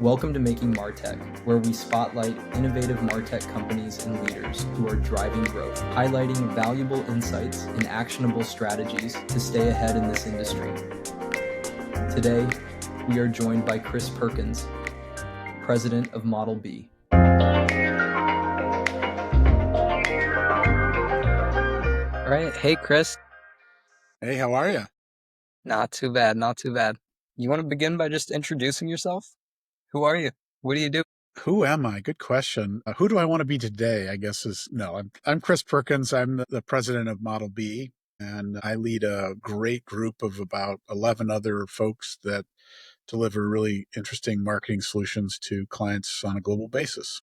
Welcome to Making MarTech, where we spotlight innovative MarTech companies and leaders who are driving growth, highlighting valuable insights and actionable strategies to stay ahead in this industry. Today, we are joined by Chris Perkins, President of Model B. All right. Hey, Chris. Hey, how are you? Not too bad. Not too bad. You want to begin by just introducing yourself? Who are you? What do you do? Who am I? Good question. Who do I want to be today? I guess is no. I'm Chris Perkins. I'm the president of Model B, and I lead a great group of about 11 other folks that deliver really interesting marketing solutions to clients on a global basis.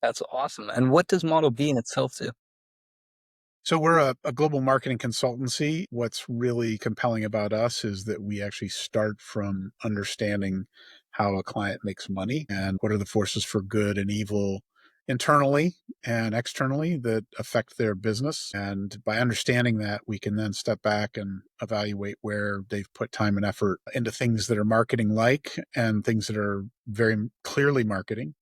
That's awesome. And what does Model B in itself do? So we're a global marketing consultancy. What's really compelling about us is that we actually start from understanding how a client makes money and what are the forces for good and evil internally and externally that affect their business. And by understanding that, we can then step back and evaluate where they've put time and effort into things that are marketing like and things that are very clearly marketing,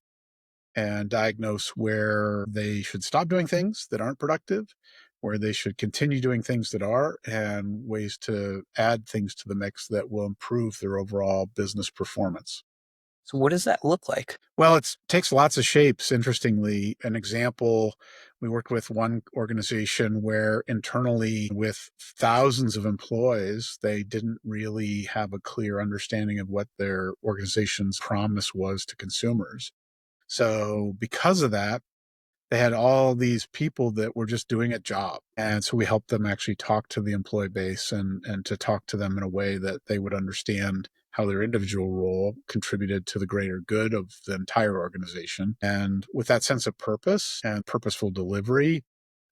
and diagnose where they should stop doing things that aren't productive, where they should continue doing things that are, and ways to add things to the mix that will improve their overall business performance. So what does that look like? Well, it takes lots of shapes. Interestingly, an example, we worked with one organization where internally, with thousands of employees, they didn't really have a clear understanding of what their organization's promise was to consumers. So because of that, they had all these people that were just doing a job. And so we helped them actually talk to the employee base and to talk to them in a way that they would understand how their individual role contributed to the greater good of the entire organization. And with that sense of purpose and purposeful delivery,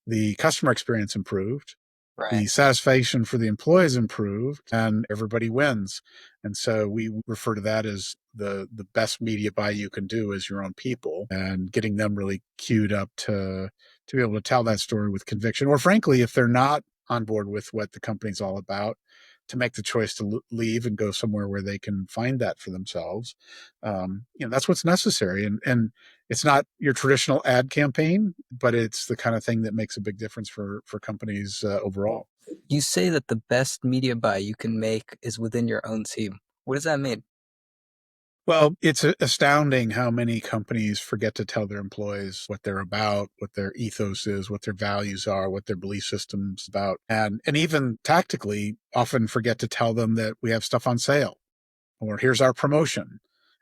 the customer experience improved, Right. the satisfaction for the employees improved, and everybody wins. And so we refer to that as the best media buy you can do is your own people, and getting them really queued up to be able to tell that story with conviction, or frankly, if they're not on board with what the company's all about, to make the choice to leave and go somewhere where they can find that for themselves. That's what's necessary. And it's not your traditional ad campaign, but it's the kind of thing that makes a big difference for companies overall. You say that the best media buy you can make is within your own team. What does that mean? Well, it's astounding how many companies forget to tell their employees what they're about, what their ethos is, what their values are, what their belief system's about, and even tactically often forget to tell them that we have stuff on sale or here's our promotion.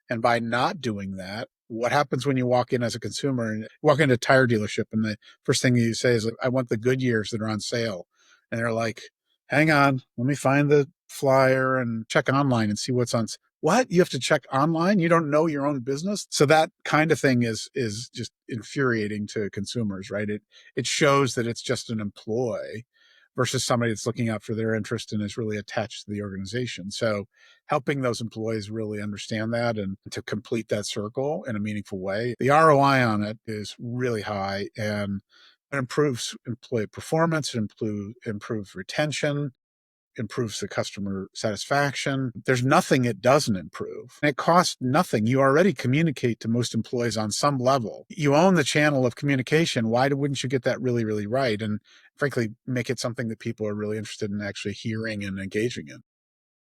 And by not doing that, what happens when you walk in as a consumer and walk into a tire dealership and the first thing you say is, I want the good years that are on sale. And they're like, hang on, let me find the flyer and check online and see what's on. What? You have to check online? You don't know your own business? So that kind of thing is just infuriating to consumers, right? It shows that it's just an employee versus somebody that's looking out for their interest and is really attached to the organization. So helping those employees really understand that and to complete that circle in a meaningful way. The ROI on it is really high, and it improves employee performance, it improves retention, improves the customer satisfaction. There's nothing it doesn't improve. And it costs nothing. You already communicate to most employees on some level. You own the channel of communication. Why wouldn't you get that really, really right? And frankly, make it something that people are really interested in actually hearing and engaging in.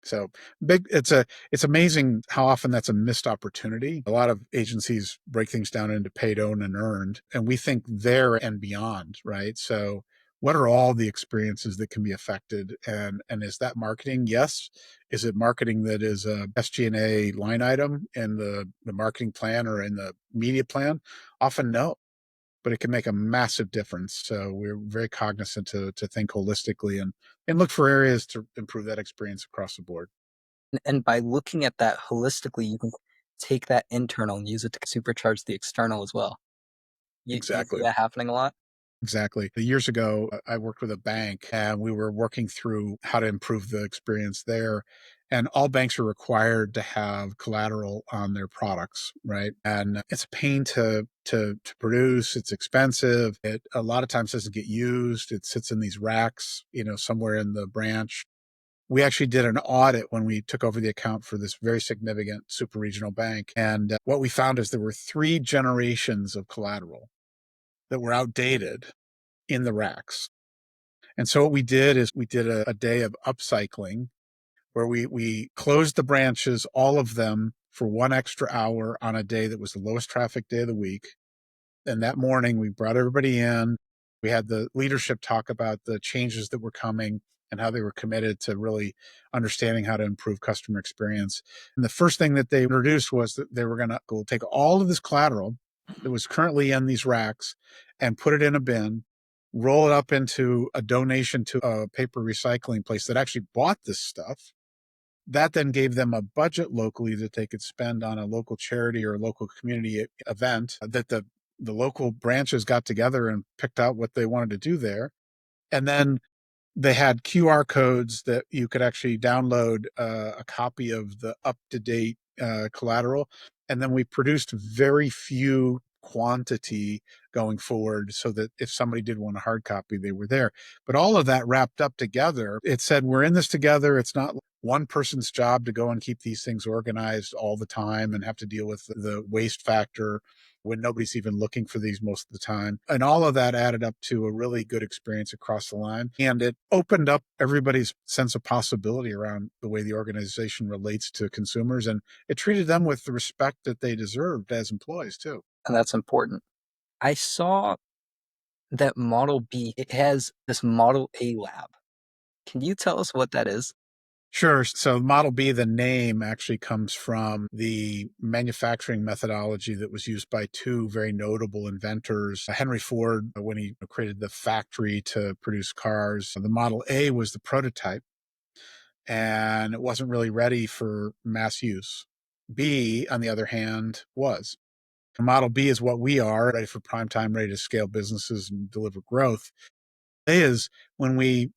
So it's amazing how often that's a missed opportunity. A lot of agencies break things down into paid, owned, and earned, and we think there and beyond, right? So what are all the experiences that can be affected? And is that marketing? Yes. Is it marketing that is a SG&A line item in the marketing plan or in the media plan? Often no, but it can make a massive difference. So we're very cognizant to think holistically and look for areas to improve that experience across the board. And by looking at that holistically, you can take that internal and use it to supercharge the external as well. You see Exactly. that happening a lot? Exactly. Years ago, I worked with a bank and we were working through how to improve the experience there. And all banks are required to have collateral on their products, right? And it's a pain to produce. It's expensive. It a lot of times doesn't get used. It sits in these racks, somewhere in the branch. We actually did an audit when we took over the account for this very significant super regional bank. And what we found is there were 3 generations of collateral that were outdated in the racks. And so what we did is we did a day of upcycling where we closed the branches, all of them, for 1 extra hour on a day that was the lowest traffic day of the week. And that morning, we brought everybody in. We had the leadership talk about the changes that were coming and how they were committed to really understanding how to improve customer experience. And the first thing that they introduced was that they were going to go take all of this collateral that was currently in these racks and put it in a bin, roll it up into a donation to a paper recycling place that actually bought this stuff. That then gave them a budget locally that they could spend on a local charity or a local community event that the local branches got together and picked out what they wanted to do there. And then they had QR codes that you could actually download a copy of the up-to-date collateral. And then we produced very few quantity going forward so that if somebody did want a hard copy, they were there. But all of that wrapped up together, it said, we're in this together. It's not one person's job to go and keep these things organized all the time and have to deal with the waste factor when nobody's even looking for these most of the time. And all of that added up to a really good experience across the line. And it opened up everybody's sense of possibility around the way the organization relates to consumers. And it treated them with the respect that they deserved as employees too. And that's important. I saw that Model B, it has this Model A lab. Can you tell us what that is? Sure. So Model B, the name actually comes from the manufacturing methodology that was used by 2 very notable inventors. Henry Ford, when he created the factory to produce cars, the Model A was the prototype and it wasn't really ready for mass use. B, on the other hand, was. Model B is what we are, ready for prime time, ready to scale businesses and deliver growth. Is when we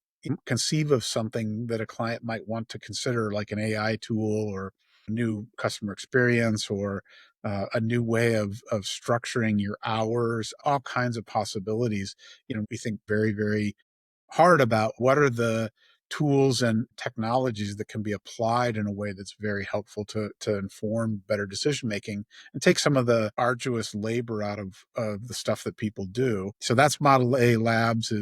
conceive of something that a client might want to consider, like an AI tool or a new customer experience or a new way of structuring your hours, all kinds of possibilities. We think very, very hard about what are the tools and technologies that can be applied in a way that's very helpful to inform better decision making and take some of the arduous labor out of the stuff that people do. So that's Model A Labs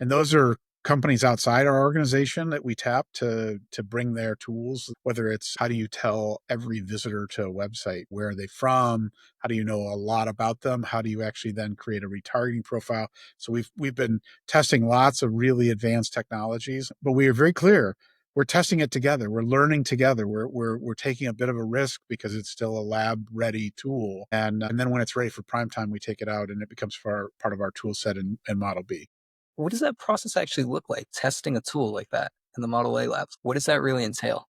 and those are companies outside our organization that we tap to bring their tools, whether it's how do you tell every visitor to a website, where are they from, how do you know a lot about them, how do you actually then create a retargeting profile. So we've been testing lots of really advanced technologies, but we are very clear we're testing it together. We're learning together. We're taking a bit of a risk because it's still a lab ready tool. And then when it's ready for prime time, we take it out and it becomes part of our tool set in Model B. What does that process actually look like, testing a tool like that in the Model A labs? What does that really entail?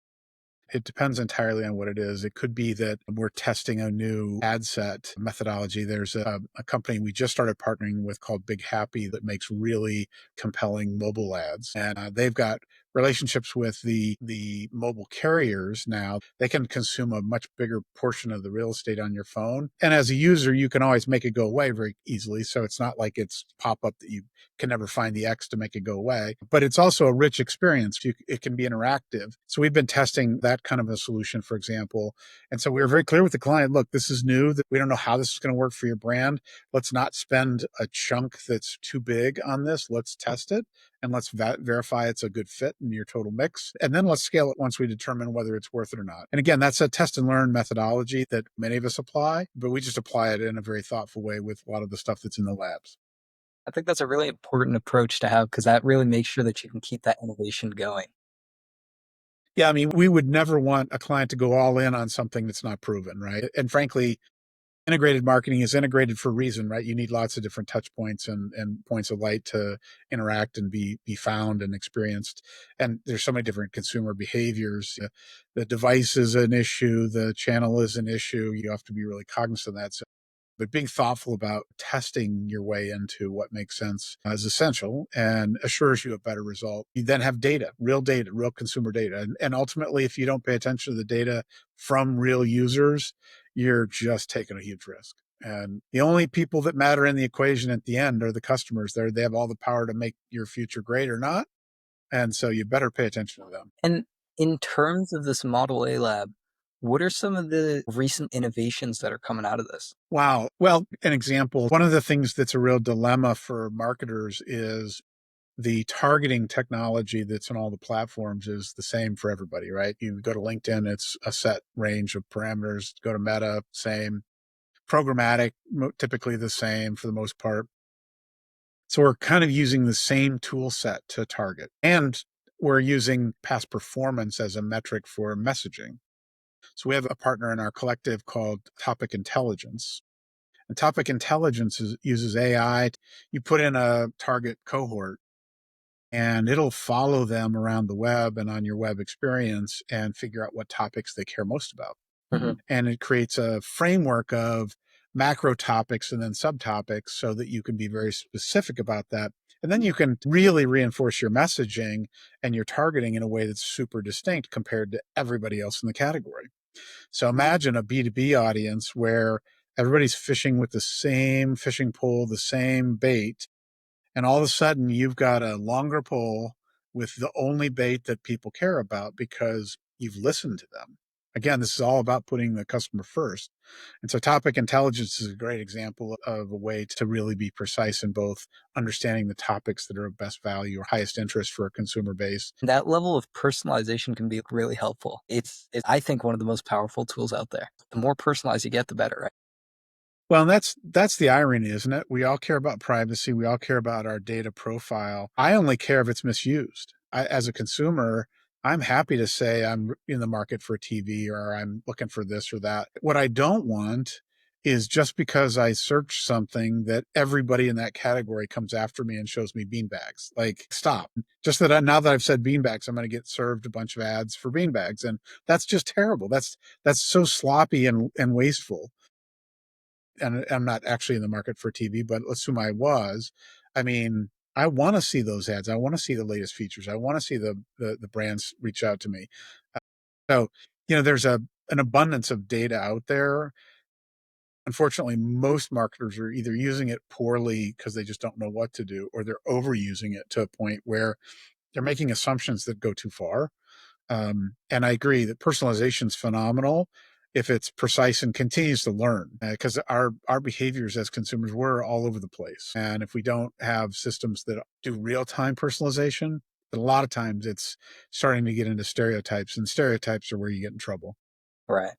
It depends entirely on what it is. It could be that we're testing a new ad set methodology. There's a company we just started partnering with called Big Happy that makes really compelling mobile ads. And they've got relationships with the mobile carriers now. They can consume a much bigger portion of the real estate on your phone. And as a user, you can always make it go away very easily. So it's not like it's pop up that you can never find the X to make it go away, but it's also a rich experience. It can be interactive. So we've been testing that kind of a solution, for example. And so we were very clear with the client, look, this is new. That we don't know how this is going to work for your brand. Let's not spend a chunk that's too big on this. Let's test it and let's verify it's a good fit in your total mix. And then let's scale it once we determine whether it's worth it or not. And again, that's a test and learn methodology that many of us apply, but we just apply it in a very thoughtful way with a lot of the stuff that's in the labs. I think that's a really important approach to have because that really makes sure that you can keep that innovation going. Yeah, I mean, we would never want a client to go all in on something that's not proven, right? And frankly, integrated marketing is integrated for a reason, right? You need lots of different touch points and points of light to interact and be found and experienced. And there's so many different consumer behaviors. The device is an issue, the channel is an issue. You have to be really cognizant of that. So, but being thoughtful about testing your way into what makes sense is essential and assures you a better result. You then have data, real consumer data. And ultimately, if you don't pay attention to the data from real users, you're just taking a huge risk. And the only people that matter in the equation at the end are the customers. They have all the power to make your future great or not. And so you better pay attention to them. And in terms of this Model A lab, what are some of the recent innovations that are coming out of this? Wow. Well, an example, one of the things that's a real dilemma for marketers is the targeting technology that's in all the platforms is the same for everybody, right? You go to LinkedIn, it's a set range of parameters. Go to Meta, same. Programmatic, typically the same for the most part. So we're kind of using the same tool set to target. And we're using past performance as a metric for messaging. So we have a partner in our collective called Topic Intelligence. And Topic Intelligence uses AI. You put in a target cohort and it'll follow them around the web and on your web experience and figure out what topics they care most about. Mhm. And it creates a framework of macro topics and then subtopics so that you can be very specific about that. And then you can really reinforce your messaging and your targeting in a way that's super distinct compared to everybody else in the category. So imagine a B2B audience where everybody's fishing with the same fishing pole, the same bait, and all of a sudden you've got a longer pole with the only bait that people care about because you've listened to them. Again, this is all about putting the customer first. And so topic intelligence is a great example of a way to really be precise in both understanding the topics that are of best value or highest interest for a consumer base. That level of personalization can be really helpful. It's I think one of the most powerful tools out there. The more personalized you get, the better, right? Well, and that's the irony, isn't it? We all care about privacy. We all care about our data profile. I only care if it's misused. As a consumer, I'm happy to say I'm in the market for a TV or I'm looking for this or that. What I don't want is just because I search something that everybody in that category comes after me and shows me beanbags. Like, stop. Just that now that I've said beanbags, I'm going to get served a bunch of ads for beanbags. And that's just terrible. That's so sloppy and wasteful. And I'm not actually in the market for TV, but let's assume I was. I mean, I want to see those ads. I want to see the latest features. I want to see the brands reach out to me. So, there's an abundance of data out there. Unfortunately, most marketers are either using it poorly because they just don't know what to do, or they're overusing it to a point where they're making assumptions that go too far. And I agree that personalization is phenomenal if it's precise and continues to learn, because our behaviors as consumers, we're all over the place. And if we don't have systems that do real time personalization, a lot of times it's starting to get into stereotypes, and stereotypes are where you get in trouble. Right.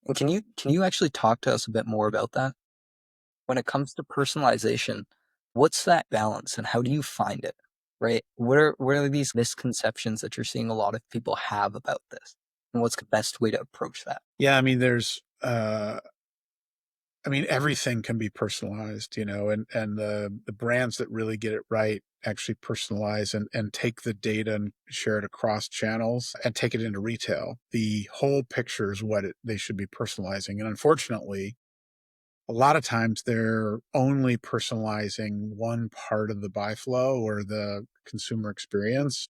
And can you actually talk to us a bit more about that? When it comes to personalization, what's that balance and how do you find it? Right? What are these misconceptions that you're seeing a lot of people have about this? And what's the best way to approach that? Yeah, I mean, everything can be personalized, and the brands that really get it right actually personalize and take the data and share it across channels and take it into retail. The whole picture is what they should be personalizing. And unfortunately, a lot of times they're only personalizing one part of the buy flow or the consumer experience.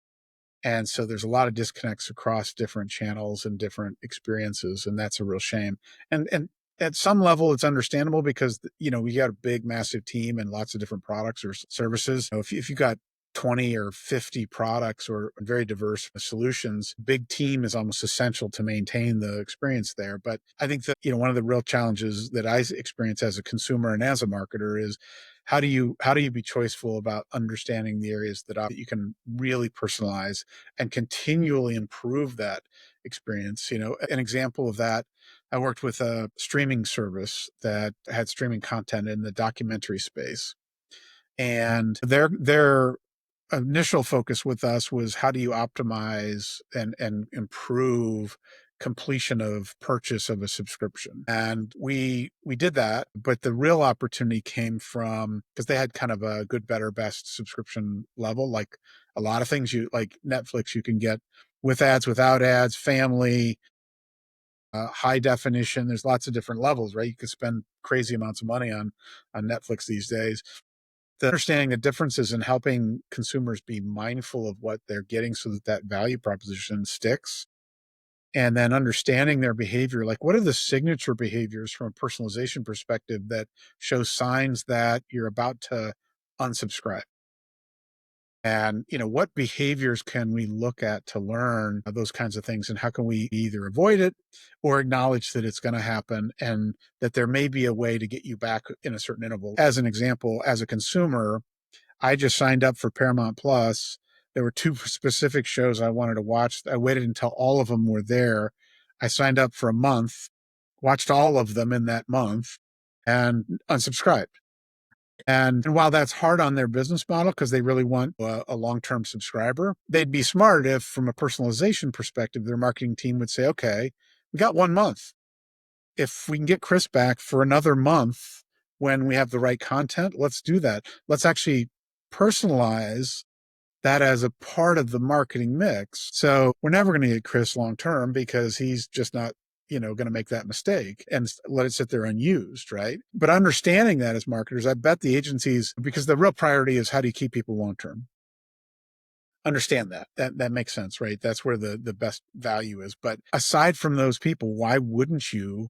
And so there's a lot of disconnects across different channels and different experiences, and that's a real shame. And at some level, it's understandable because we got a big, massive team and lots of different products or services. If you got 20 or 50 products or very diverse solutions, big team is almost essential to maintain the experience there. But I think that one of the real challenges that I experience as a consumer and as a marketer is how do you be choiceful about understanding the areas that you can really personalize and continually improve that experience. An example of that, I worked with a streaming service that had streaming content in the documentary space. And their initial focus with us was how do you optimize and improve completion of purchase of a subscription. And we did that, but the real opportunity came from because they had kind of a good, better, best subscription level. Like a lot of things, you like Netflix, you can get with ads, without ads, family, high definition. There's lots of different levels, right? You can spend crazy amounts of money on Netflix these days. The understanding the differences in helping consumers be mindful of what they're getting so that that value proposition sticks, and then understanding their behavior. Like, what are the signature behaviors from a personalization perspective that show signs that you're about to unsubscribe? And, what behaviors can we look at to learn those kinds of things? And how can we either avoid it or acknowledge that it's going to happen and that there may be a way to get you back in a certain interval? As an example, as a consumer, I just signed up for Paramount Plus. There were two specific shows I wanted to watch. I waited until all of them were there. I signed up for a month, watched all of them in that month, and unsubscribed. And while that's hard on their business model because they really want a long-term subscriber, they'd be smart if, from a personalization perspective, their marketing team would say, okay, we got 1 month. If we can get Chris back for another month when we have the right content, let's do that. Let's actually personalize that as a part of the marketing mix. So we're never going to get Chris long term because he's just not, going to make that mistake and let it sit there unused, right? But understanding that as marketers, I bet the agencies, because the real priority is how do you keep people long term? Understand that. That makes sense, right? That's where the best value is. But aside from those people, why wouldn't you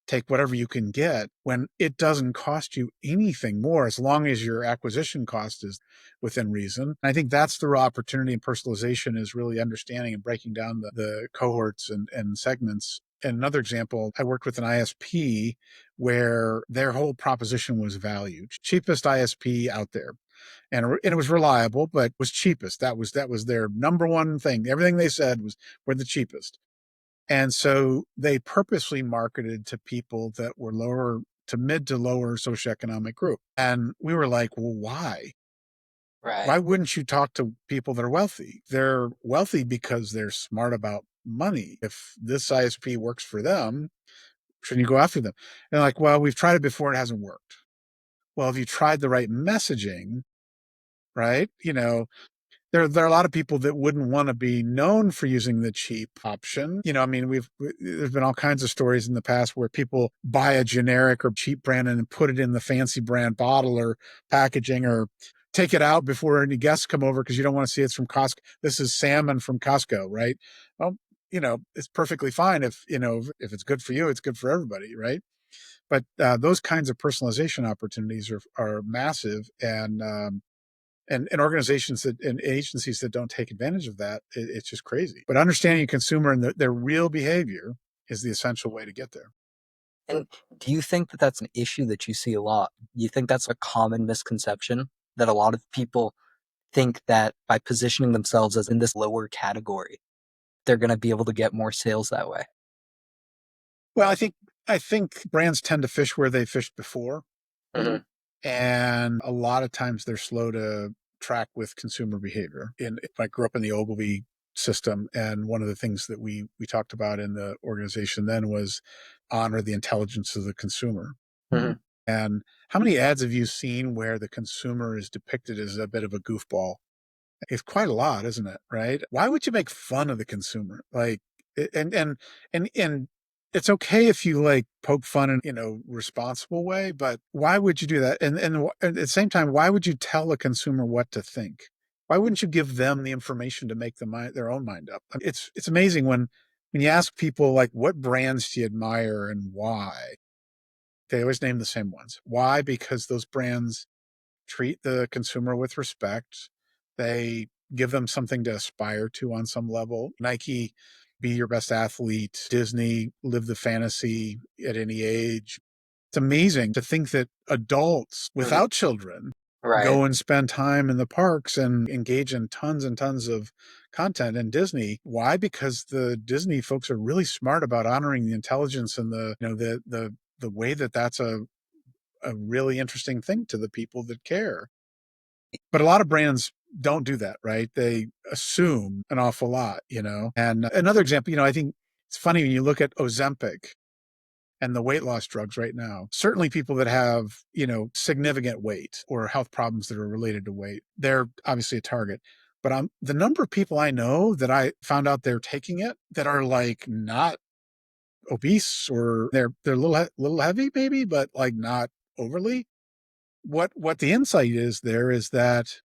take whatever you can get when it doesn't cost you anything more as long as your acquisition cost is within reason? And I think that's the real opportunity in personalization, is really understanding and breaking down the cohorts and segments. And another example, I worked with an ISP where their whole proposition was value. Cheapest ISP out there. And it was reliable, but was cheapest. That was their number one thing. Everything they said was, we're the cheapest. And so they purposely marketed to people that were lower to mid to lower socioeconomic group. And we were like, well, why? Right. Why wouldn't you talk to people that are wealthy? They're wealthy because they're smart about money. If this ISP works for them, shouldn't you go after them? And they're like, well, we've tried it before. It hasn't worked. Well, if you tried the right messaging, right? There are a lot of people that wouldn't want to be known for using the cheap option. I mean, there's been all kinds of stories in the past where people buy a generic or cheap brand and then put it in the fancy brand bottle or packaging, or take it out before any guests come over because you don't want to see it's from Costco. This is salmon from Costco, right? Well, it's perfectly fine if it's good for you, it's good for everybody, right? But those kinds of personalization opportunities are massive, and organizations and agencies that don't take advantage of that, it's just crazy. But understanding a consumer and their real behavior is the essential way to get there. And do you think that that's an issue that you see a lot? You think that's a common misconception, that a lot of people think that by positioning themselves as in this lower category, they're going to be able to get more sales that way? Well, I think brands tend to fish where they fished before, Mhm. and a lot of times they're slow to track with consumer behavior. I grew up in the Ogilvy system, and one of the things that we talked about in the organization then was honor the intelligence of the consumer. Mhm. And how many ads have you seen where the consumer is depicted as a bit of a goofball? It's quite a lot, isn't it? Right? Why would you make fun of the consumer? Like, and it's okay if you like poke fun in, responsible way, but why would you do that? And at the same time, why would you tell a consumer what to think? Why wouldn't you give them the information to make their own mind up? I mean, it's amazing when you ask people like, what brands do you admire and why? They always name the same ones. Why? Because those brands treat the consumer with respect. They give them something to aspire to on some level. Nike, be your best athlete. Disney, live the fantasy at any age. It's amazing to think that adults Mhm. without children Right. go and spend time in the parks and engage in tons and tons of content in Disney. Why? Because the Disney folks are really smart about honoring the intelligence and the way that that's a really interesting thing to the people that care. But a lot of brands don't do that, right? They assume an awful lot. And another example, I think it's funny when you look at Ozempic and the weight loss drugs right now. Certainly people that have, significant weight or health problems that are related to weight, they're obviously a target. But the number of people I know that I found out they're taking it that are like not obese, or they're a little heavy maybe, but like not overly. What the insight is there is that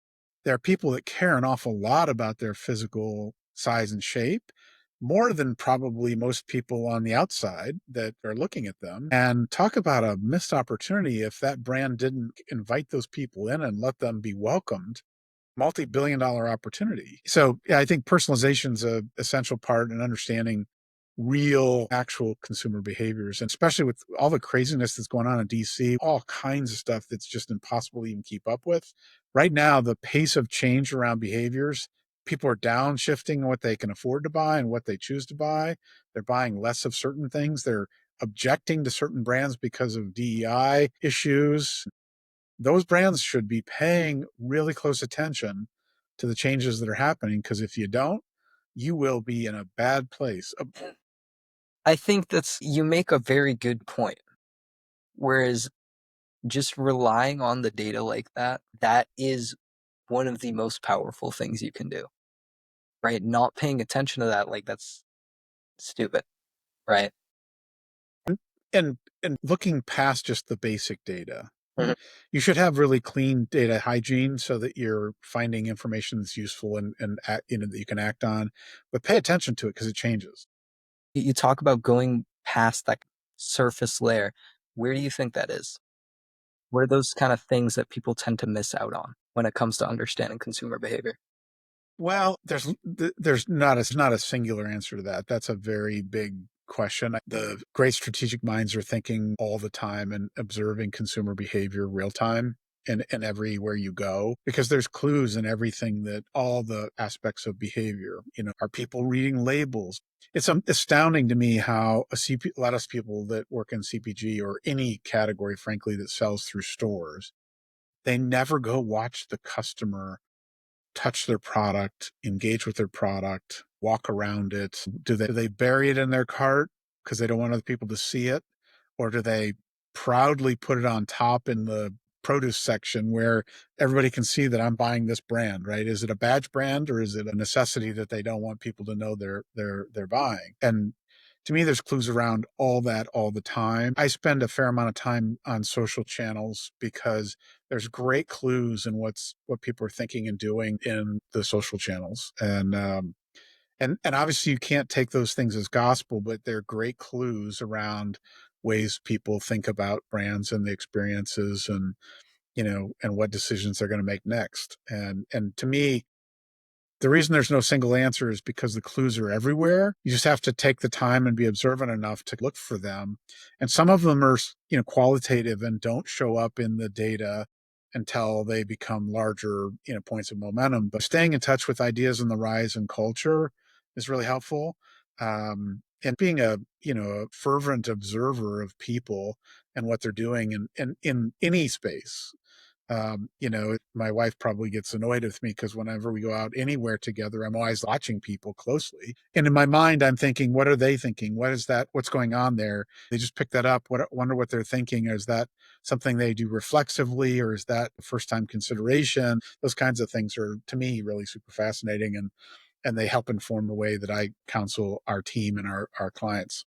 there are people that care an awful lot about their physical size and shape, more than probably most people on the outside that are looking at them. And talk about a missed opportunity if that brand didn't invite those people in and let them be welcomed multi-billion dollar opportunity. So yeah, I think personalization is a essential part in understanding real actual consumer behaviors, and especially with all the craziness that's going on in DC, all kinds of stuff that's just impossible to even keep up with. Right now, the pace of change around behaviors, people are downshifting what they can afford to buy and what they choose to buy. They're buying less of certain things. They're objecting to certain brands because of DEI issues. Those brands should be paying really close attention to the changes that are happening, because if you don't, you will be in a bad place. I think you make a very good point. Whereas just relying on the data like that, that is one of the most powerful things you can do, right? Not paying attention to that, like that's stupid, right? And looking past just the basic data, Mhm. you should have really clean data hygiene so that you're finding information that's useful and that you can act on, but pay attention to it because it changes. You talk about going past that surface layer. Where do you think that is? What are those kind of things that people tend to miss out on when it comes to understanding consumer behavior? Well, there's not a singular answer to that. That's a very big question. The great strategic minds are thinking all the time and observing consumer behavior real time and everywhere you go, because there's clues in everything, that all the aspects of behavior. Are people reading labels? It's astounding to me how a lot of people that work in CPG or any category, frankly, that sells through stores, they never go watch the customer touch their product, engage with their product, walk around it. Do they bury it in their cart because they don't want other people to see it? Or do they proudly put it on top in the produce section where everybody can see that I'm buying this brand, right? Is it a badge brand, or is it a necessity that they don't want people to know they're buying? And to me, there's clues around all that all the time. I spend a fair amount of time on social channels because there's great clues in what people are thinking and doing in the social channels. And obviously you can't take those things as gospel, but they're great clues around ways people think about brands and the experiences, and what decisions they're going to make next. And to me, the reason there's no single answer is because the clues are everywhere. You just have to take the time and be observant enough to look for them. And some of them are, qualitative and don't show up in the data until they become larger, points of momentum. But staying in touch with ideas on the rise in culture is really helpful. And being a fervent observer of people and what they're doing in any space. My wife probably gets annoyed with me because whenever we go out anywhere together, I'm always watching people closely. And in my mind, I'm thinking, what are they thinking? What is that? What's going on there? They just pick that up. Wonder what they're thinking. Is that something they do reflexively, or is that first time consideration? Those kinds of things are, to me, really super fascinating. And they help inform the way that I counsel our team and our clients.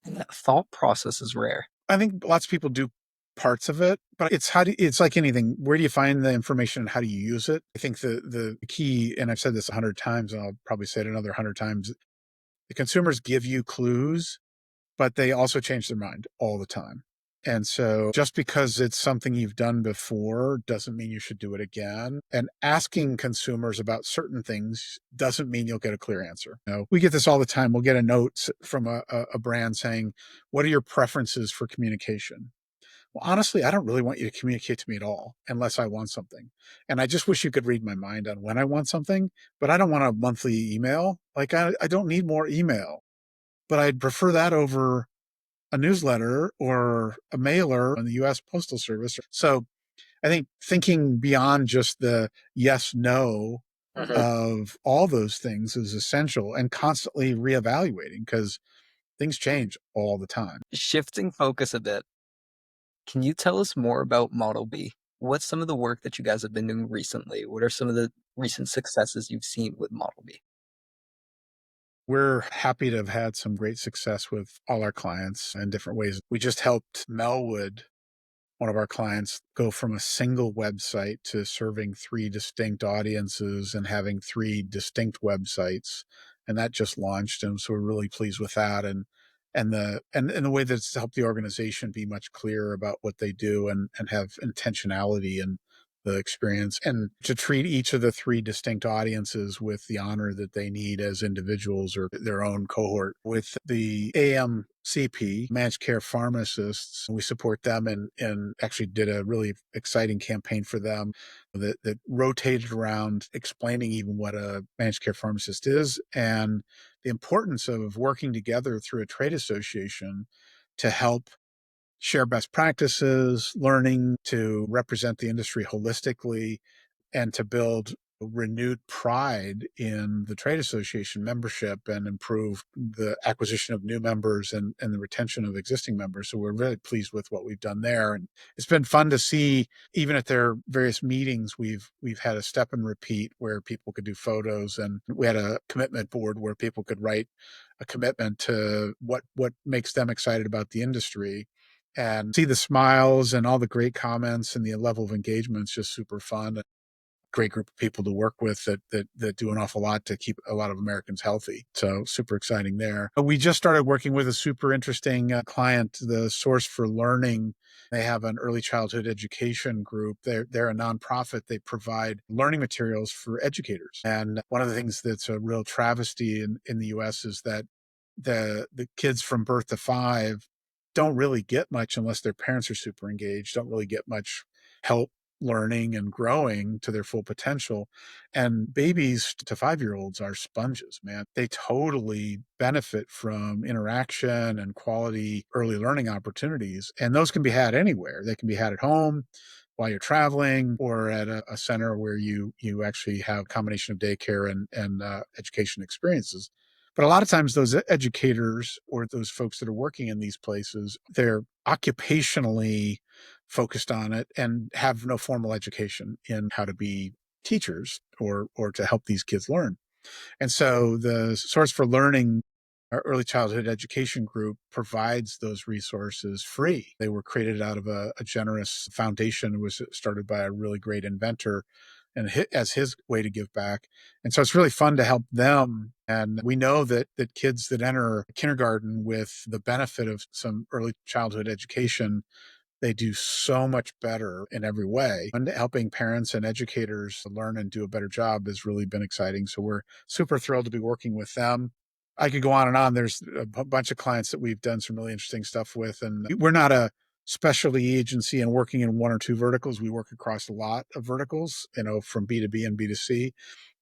And that thought process is rare. I think lots of people do parts of it, but it's like anything. Where do you find the information and how do you use it? I think the key, and I've said this 100 times, and I'll probably say it another 100 times, the consumers give you clues, but they also change their mind all the time. And so just because it's something you've done before doesn't mean you should do it again. And asking consumers about certain things doesn't mean you'll get a clear answer. We get this all the time. We'll get a note from a brand saying, what are your preferences for communication? Well, honestly, I don't really want you to communicate to me at all unless I want something. And I just wish you could read my mind on when I want something, but I don't want a monthly email. Like I don't need more email, but I'd prefer that over a newsletter or a mailer on the US Postal Service. So I think thinking beyond just the yes, no Mhm. of all those things is essential, and constantly reevaluating because things change all the time. Shifting focus a bit, can you tell us more about Model B? What's some of the work that you guys have been doing recently? What are some of the recent successes you've seen with Model B? We're happy to have had some great success with all our clients in different ways. We just helped Melwood, one of our clients, go from a single website to serving three distinct audiences and having three distinct websites. And that just launched. And so we're really pleased with that. And the way that it's helped the organization be much clearer about what they do and have intentionality the experience, and to treat each of the three distinct audiences with the honor that they need as individuals or their own cohort. With the AMCP, managed care pharmacists, we support them and actually did a really exciting campaign for them that rotated around explaining even what a managed care pharmacist is and the importance of working together through a trade association to help share best practices, learning to represent the industry holistically, and to build renewed pride in the trade association membership and improve the acquisition of new members and the retention of existing members. So we're really pleased with what we've done there. And it's been fun to see, even at their various meetings, we've had a step and repeat where people could do photos, and we had a commitment board where people could write a commitment to what makes them excited about the industry, and see the smiles and all the great comments, and the level of engagement is just super fun. Great group of people to work with that do an awful lot to keep a lot of Americans healthy. So super exciting there. We just started working with a super interesting client, the Source for Learning. They have an early childhood education group. They're a nonprofit. They provide learning materials for educators. And one of the things that's a real travesty in the US is that the kids from birth to 5 don't really get much unless their parents are super engaged, don't really get much help learning and growing to their full potential. And babies to 5-year-olds are sponges, man. They totally benefit from interaction and quality early learning opportunities. And those can be had anywhere. They can be had at home while you're traveling, or at a center where you actually have a combination of daycare and education experiences. But a lot of times those educators or those folks that are working in these places, they're occupationally focused on it and have no formal education in how to be teachers or to help these kids learn. And so the Source for Learning, our early childhood education group, provides those resources free. They were created out of a generous foundation. It was started by a really great inventor and as his way to give back. And so it's really fun to help them. And we know that kids that enter kindergarten with the benefit of some early childhood education, they do so much better in every way. And helping parents and educators learn and do a better job has really been exciting. So we're super thrilled to be working with them. I could go on and on. There's a bunch of clients that we've done some really interesting stuff with. And we're not a specialty agency and working in one or two verticals. We work across a lot of verticals, from B2B and B2C.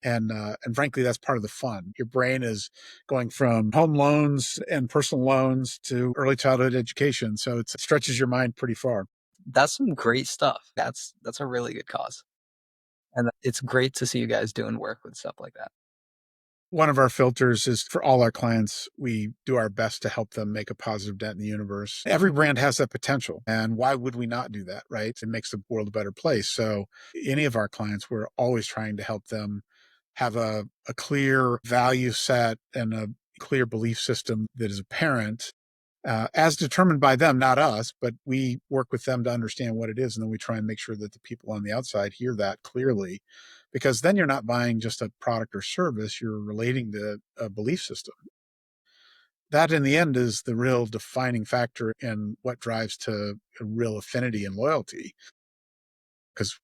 And frankly, that's part of the fun. Your brain is going from home loans and personal loans to early childhood education. So it stretches your mind pretty far. That's some great stuff. That's a really good cause. And it's great to see you guys doing work with stuff like that. One of our filters is for all our clients, we do our best to help them make a positive dent in the universe. Every brand has that potential. And why would we not do that, right? It makes the world a better place. So any of our clients, we're always trying to help them have a clear value set and a clear belief system that is apparent, as determined by them, not us, but we work with them to understand what it is. And then we try and make sure that the people on the outside hear that clearly, because then you're not buying just a product or service, you're relating to a belief system. That in the end is the real defining factor in what drives to a real affinity and loyalty. Because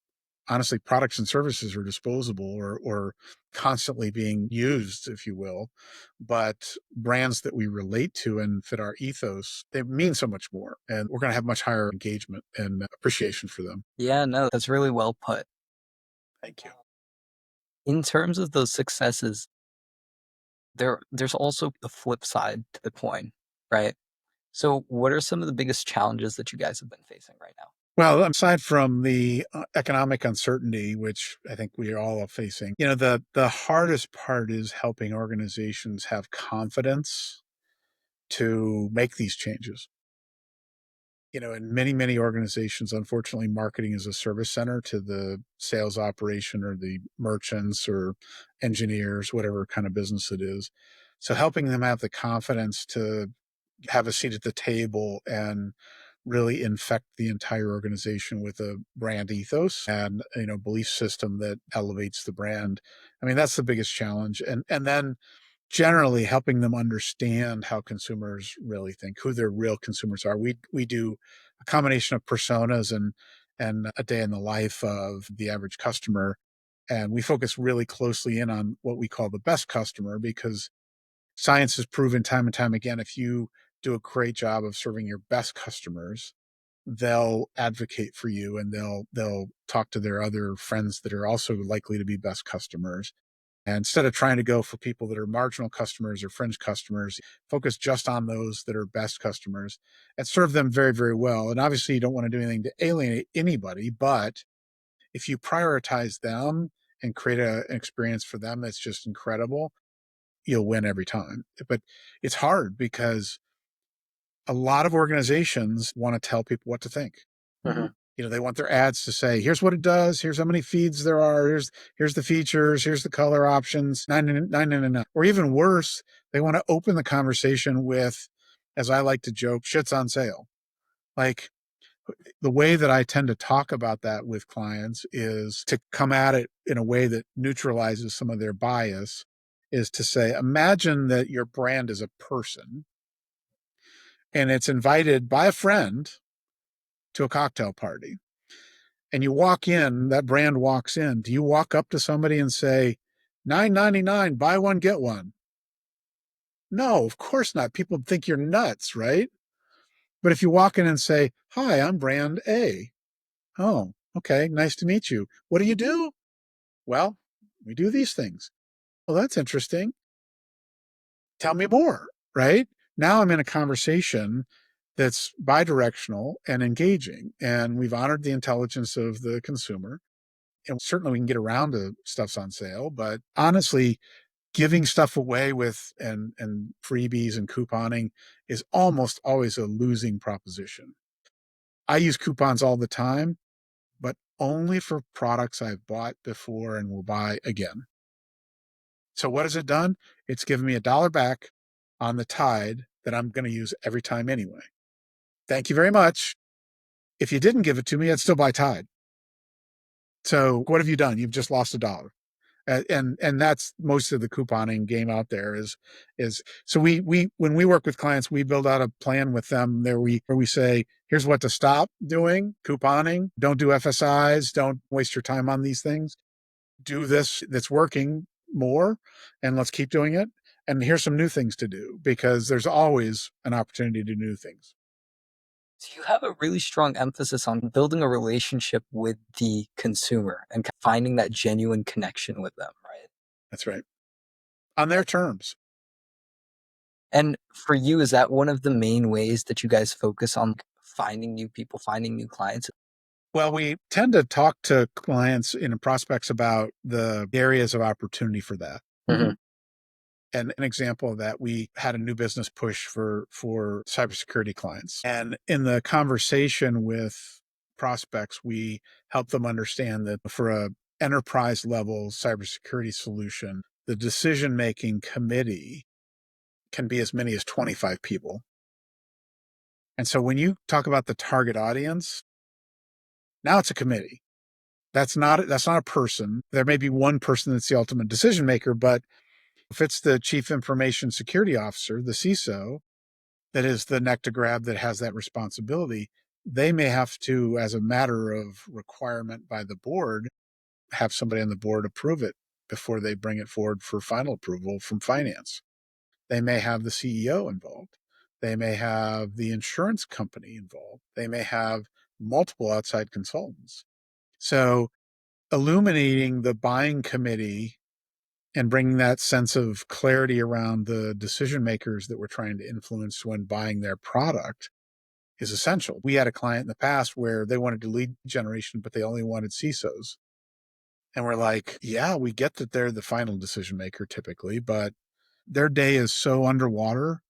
honestly, products and services are disposable or constantly being used, if you will. But brands that we relate to and fit our ethos, they mean so much more. And we're going to have much higher engagement and appreciation for them. Yeah, no, that's really well put. Thank you. In terms of those successes, there's also the flip side to the coin, right? So what are some of the biggest challenges that you guys have been facing right now? Well, aside from the economic uncertainty, which I think we are all facing, the hardest part is helping organizations have confidence to make these changes. In many, many organizations, unfortunately, marketing is a service center to the sales operation or the merchants or engineers, whatever kind of business it is. So helping them have the confidence to have a seat at the table and really infect the entire organization with a brand ethos and belief system that elevates the brand. I mean, that's the biggest challenge. And then generally helping them understand how consumers really think, who their real consumers are. We do a combination of personas and a day in the life of the average customer. And we focus really closely in on what we call the best customer, because science has proven time and time again, if you do a great job of serving your best customers, they'll advocate for you, and they'll talk to their other friends that are also likely to be best customers. And instead of trying to go for people that are marginal customers or fringe customers, focus just on those that are best customers and serve them very, very well. And obviously, you don't want to do anything to alienate anybody, but if you prioritize them and create an experience for them that's just incredible, you'll win every time. But it's hard because a lot of organizations want to tell people what to think. Mm-hmm. They want their ads to say, here's what it does, here's how many feeds there are, here's the features, here's the color options, nine. Or even worse, they want to open the conversation with, as I like to joke, shit's on sale. Like, the way that I tend to talk about that with clients is to come at it in a way that neutralizes some of their bias, is to say, imagine that your brand is a person and it's invited by a friend to a cocktail party. And you walk in, that brand walks in. Do you walk up to somebody and say, $9.99, buy one, get one? No, of course not. People think you're nuts, right? But if you walk in and say, hi, I'm brand A. Oh, okay, nice to meet you. What do you do? Well, we do these things. Well, that's interesting. Tell me more, right? Now I'm in a conversation that's bidirectional and engaging, and we've honored the intelligence of the consumer. And certainly we can get around to stuff's on sale, but honestly, giving stuff away with and freebies and couponing is almost always a losing proposition. I use coupons all the time, but only for products I've bought before and will buy again. So what has it done? It's given me $1 back on the Tide that I'm going to use every time anyway. Thank you very much. If you didn't give it to me, I'd still buy Tide. So what have you done? You've just lost $1. And that's most of the couponing game out there is so we when we work with clients, we build out a plan with them there where we say, here's what to stop doing: couponing, don't do FSIs, don't waste your time on these things, do this that's working more, and let's keep doing it. And here's some new things to do, because there's always an opportunity to do new things. So you have a really strong emphasis on building a relationship with the consumer and finding that genuine connection with them, right? That's right. On their terms. And for you, is that one of the main ways that you guys focus on finding new people, finding new clients? Well, we tend to talk to clients and prospects about the areas of opportunity for that. Mm-hmm. And an example of that, we had a new business push for cybersecurity clients. And in the conversation with prospects, we help them understand that for a enterprise level cybersecurity solution, the decision-making committee can be as many as 25 people. And so when you talk about the target audience, now it's a committee. That's not a person. There may be one person that's the ultimate decision maker, but if it's the chief information security officer, the CISO, that is the neck to grab that has that responsibility, they may have to, as a matter of requirement by the board, have somebody on the board approve it before they bring it forward for final approval from finance. They may have the CEO involved. They may have the insurance company involved. They may have multiple outside consultants. So illuminating the buying committee and bringing that sense of clarity around the decision makers that we're trying to influence when buying their product is essential. We had a client in the past where they wanted to lead generation, but they only wanted CISOs. And we're like, yeah, we get that they're the final decision maker typically, but their day is so underwater.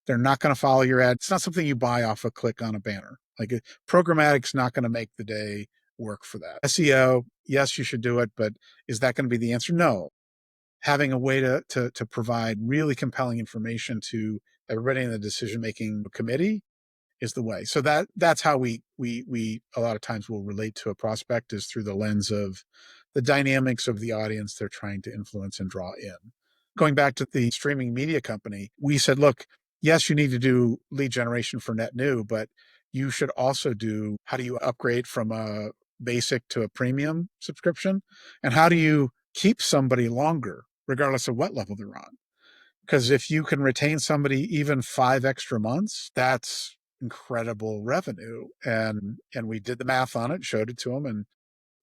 They're not going to follow your ad. It's not something you buy off a click on a banner. Like, programmatic's not going to make the day work for that. SEO, yes, you should do it, but is that going to be the answer? No. Having a way to provide really compelling information to everybody in the decision-making committee is the way. So that's how we a lot of times will relate to a prospect, is through the lens of the dynamics of the audience they're trying to influence and draw in. Going back to the streaming media company, we said, look, yes, you need to do lead generation for net new, but you should also do, how do you upgrade from a basic to a premium subscription? And how do you keep somebody longer, regardless of what level they're on? Because if you can retain somebody even 5 extra months, that's incredible revenue. And we did the math on it, showed it to them, and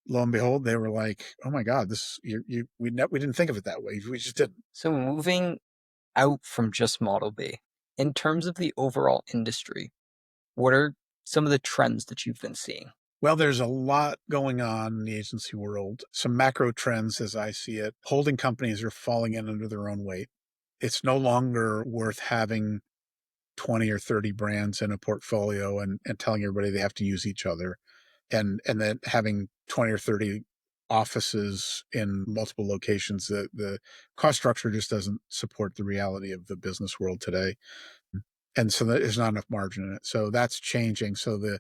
lo and behold, they were like, "Oh my God, we didn't think of it that way. We just didn't." So moving out from just Model B, in terms of the overall industry, what are some of the trends that you've been seeing? Well, there's a lot going on in the agency world. Some macro trends as I see it. Holding companies are falling in under their own weight. It's no longer worth having 20 or 30 brands in a portfolio and telling everybody they have to use each other. And then having 20 or 30 offices in multiple locations, the cost structure just doesn't support the reality of the business world today. And so there's not enough margin in it. So that's changing. So the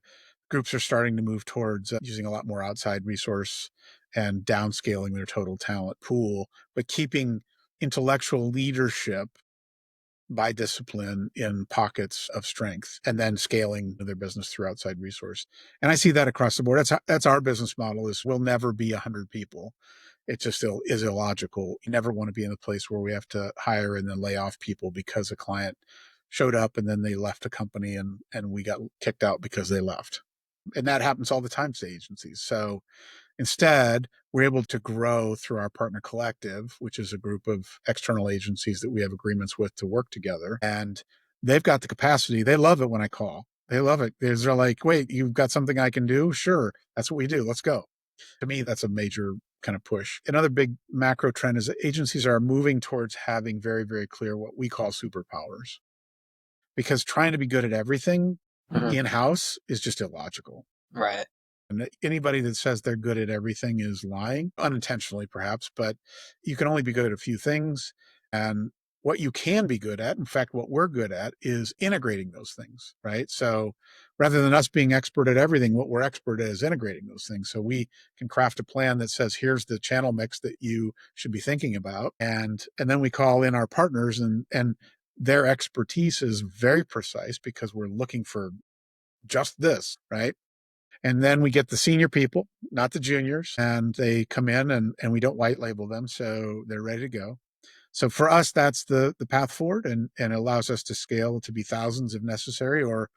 groups are starting to move towards using a lot more outside resource and downscaling their total talent pool, but keeping intellectual leadership by discipline in pockets of strength and then scaling their business through outside resource. And I see that across the board. That's our business model is we'll never be 100 people. It just still is illogical. You never want to be in a place where we have to hire and then lay off people because a client showed up and then they left a company and we got kicked out because they left. And that happens all the time to agencies. So instead, we're able to grow through our partner collective, which is a group of external agencies that we have agreements with to work together. And they've got the capacity. They love it when I call. They love it. They're like, wait, you've got something I can do? Sure. That's what we do. Let's go. To me, that's a major kind of push. Another big macro trend is that agencies are moving towards having very, very clear what we call superpowers. Because trying to be good at everything in-house is just illogical. Right. And anybody that says they're good at everything is lying, unintentionally perhaps, but you can only be good at a few things. And what you can be good at, in fact, what we're good at is integrating those things, right? So rather than us being expert at everything, what we're expert at is integrating those things. So we can craft a plan that says, here's the channel mix that you should be thinking about. And then we call in our partners and their expertise is very precise because we're looking for just this, right? And then we get the senior people, not the juniors, and they come in and we don't white label them. So they're ready to go. So for us, that's the path forward and it allows us to scale to be thousands if necessary, or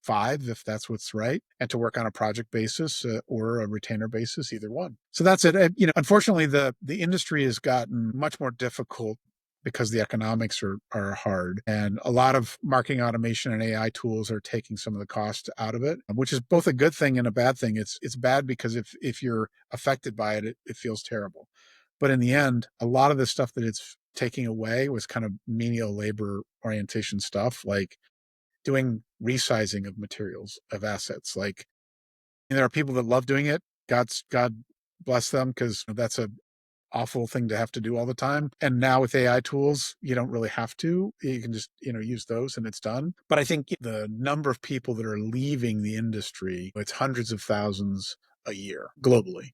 5 if that's what's right, and to work on a project basis or a retainer basis, either one. So that's it. Unfortunately, the industry has gotten much more difficult because the economics are hard, and a lot of marketing automation and AI tools are taking some of the cost out of it, which is both a good thing and a bad thing. It's bad because if you're affected by it feels terrible. But in the end, a lot of the stuff that it's taking away was kind of menial labor orientation stuff, like doing resizing of materials, of assets. Like, and there are people that love doing it. God bless them, because that's a awful thing to have to do all the time. And now with AI tools, you don't really have to. You can just, use those and it's done. But I think the number of people that are leaving the industry, it's hundreds of thousands a year globally.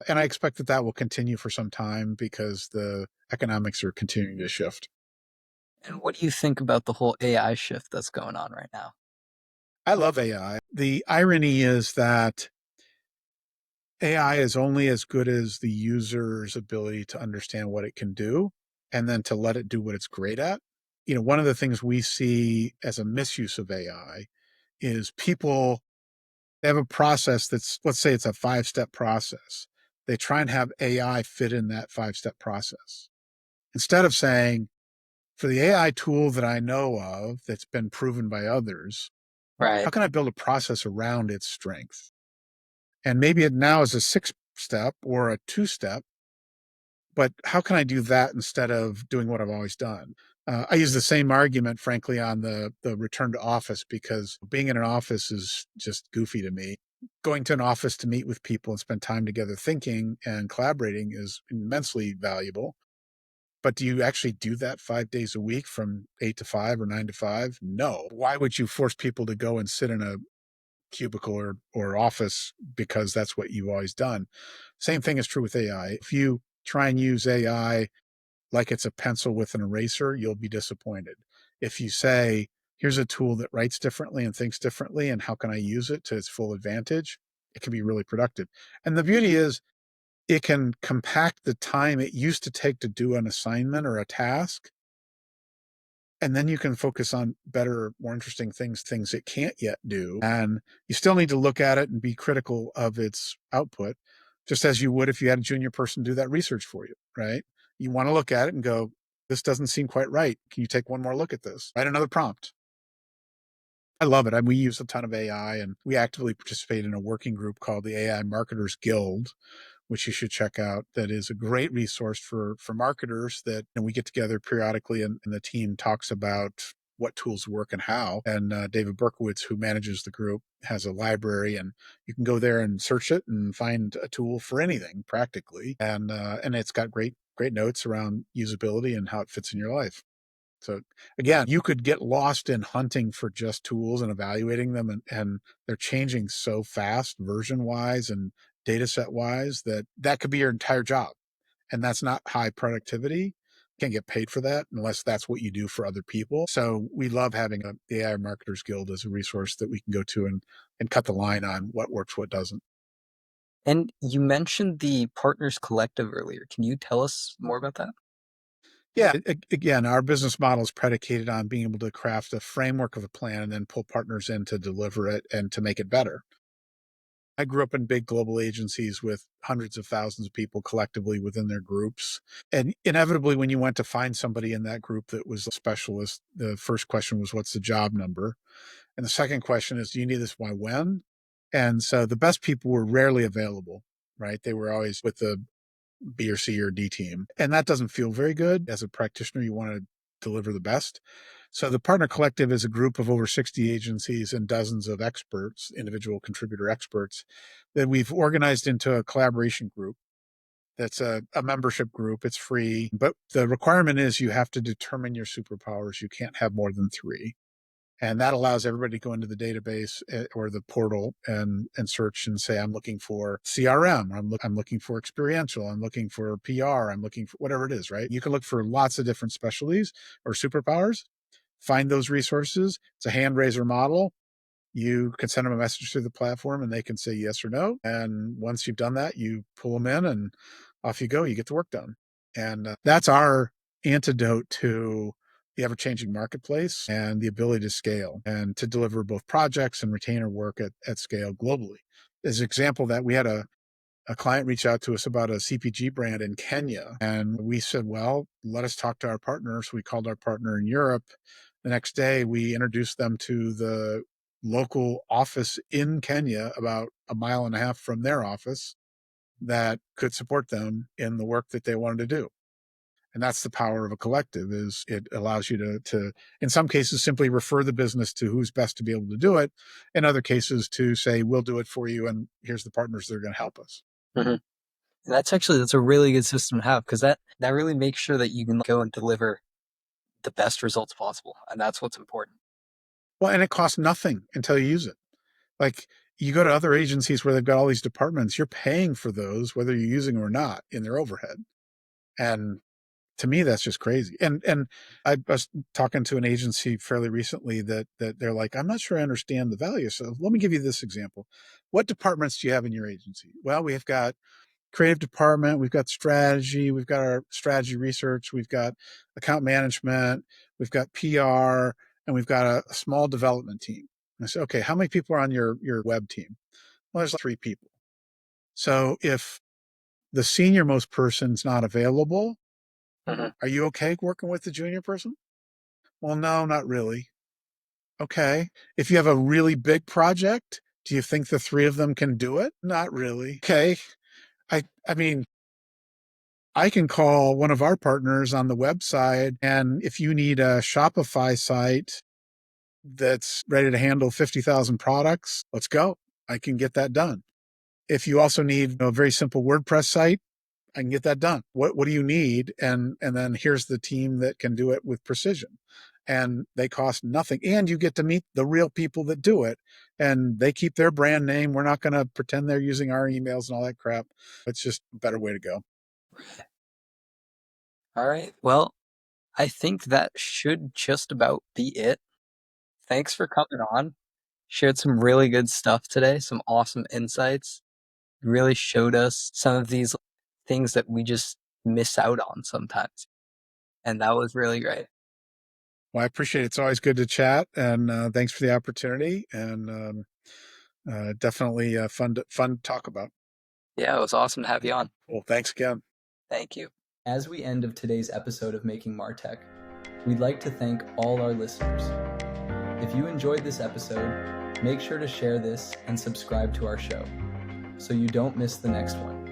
And I expect that will continue for some time because the economics are continuing to shift. And what do you think about the whole AI shift that's going on right now? I love AI. The irony is that AI is only as good as the user's ability to understand what it can do and then to let it do what it's great at. One of the things we see as a misuse of AI is people they have a process that's, let's say it's a 5-step process. They try and have AI fit in that 5-step process. Instead of saying, for the AI tool that I know of that's been proven by others, Right. how can I build a process around its strength? And maybe it now is a 6-step or a 2-step, but how can I do that instead of doing what I've always done? I use the same argument, frankly, on the return to office, because being in an office is just goofy to me. Going to an office to meet with people and spend time together thinking and collaborating is immensely valuable. But do you actually do that 5 days a week from 8 to 5 or 9 to 5? No. Why would you force people to go and sit in a cubicle or office because that's what you've always done? Same thing is true with AI. If you try and use AI like it's a pencil with an eraser, you'll be disappointed. If you say, here's a tool that writes differently and thinks differently, and how can I use it to its full advantage? it can be really productive. And the beauty is it can compact the time it used to take to do an assignment or a task. And then you can focus on better, more interesting things it can't yet do. And you still need to look at it and be critical of its output, just as you would if you had a junior person do that research for you, right? You want to look at it and go, this doesn't seem quite right. Can you take one more look at this? Write another prompt. I love it. We use a ton of AI, and we actively participate in a working group called the AI Marketers Guild, which you should check out. That is a great resource for marketers that, and we get together periodically, and the team talks about what tools work and how. And David Berkowitz, who manages the group, has a library, and you can go there and search it and find a tool for anything practically. And it's got great notes around usability and how it fits in your life. So again, you could get lost in hunting for just tools and evaluating them, and they're changing so fast version wise and data set wise that could be your entire job. And that's not high productivity. Can't get paid for that unless that's what you do for other people. So we love having the AI Marketers Guild as a resource that we can go to and cut the line on what works, what doesn't. And you mentioned the Partners Collective earlier. Can you tell us more about that? Yeah, again, our business model is predicated on being able to craft a framework of a plan and then pull partners in to deliver it and to make it better. I grew up in big global agencies with hundreds of thousands of people collectively within their groups. And inevitably, when you went to find somebody in that group that was a specialist, the first question was, what's the job number? And the second question is, do you need this by when? And so the best people were rarely available, right? They were always with the B or C or D team. And that doesn't feel very good. As a practitioner, you want to deliver the best. So the Partner Collective is a group of over 60 agencies and dozens of experts, individual contributor experts, that we've organized into a collaboration group. That's a membership group. It's free, but the requirement is you have to determine your superpowers. You can't have more than three. And that allows everybody to go into the database or the portal and search and say, I'm looking for CRM, I'm looking for experiential, I'm looking for PR, I'm looking for whatever it is, right? You can look for lots of different specialties or superpowers, find those resources. It's a hand raiser model. You can send them a message through the platform and they can say yes or no. And once you've done that, you pull them in and off you go. You get the work done. And that's our antidote to the ever changing marketplace and the ability to scale and to deliver both projects and retainer work at scale globally. As an example, that we had a client reach out to us about a CPG brand in Kenya. And we said, well, let us talk to our partner. So we called our partner in Europe. The next day, we introduced them to the local office in Kenya, about a mile and a half from their office, that could support them in the work that they wanted to do. And that's the power of a collective, is it allows you to in some cases simply refer the business to who's best to be able to do it. In other cases to say, we'll do it for you, and here's the partners that are going to help us. Mm-hmm. That's a really good system to have, because that really makes sure that you can go and deliver the best results possible, and that's what's important. Well, and it costs nothing until you use it. Like, you go to other agencies where they've got all these departments, you're paying for those, whether you're using them or not, in their overhead. And to me, that's just crazy. And I was talking to an agency fairly recently that they're like, I'm not sure I understand the value. So let me give you this example. What departments do you have in your agency? Well, we've got creative department, we've got strategy, we've got our strategy research, we've got account management, we've got PR, and we've got a small development team. And I said, okay, how many people are on your web team? Well, there's like 3 people. So if the senior most person's not available, Mm-hmm. are you okay working with the junior person? Well, no, not really. Okay. If you have a really big project, do you think the 3 of them can do it? Not really. Okay. I mean, I can call one of our partners on the website, and if you need a Shopify site that's ready to handle 50,000 products, let's go. I can get that done. If you also need a very simple WordPress site, I can get that done. What do you need? And then here's the team that can do it with precision. And they cost nothing. And you get to meet the real people that do it. And they keep their brand name. We're not going to pretend they're using our emails and all that crap. It's just a better way to go. All right. Well, I think that should just about be it. Thanks for coming on. Shared some really good stuff today, some awesome insights. Really showed us some of these things that we just miss out on sometimes. And that was really great. Well, I appreciate it. It's always good to chat, and thanks for the opportunity. And definitely fun to talk about. Yeah, it was awesome to have you on. Well, thanks again. Thank you. As we end of today's episode of Making Martech, we'd like to thank all our listeners. If you enjoyed this episode, make sure to share this and subscribe to our show so you don't miss the next one.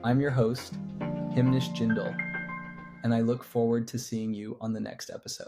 I'm your host, Himnish Jindal, and I look forward to seeing you on the next episode.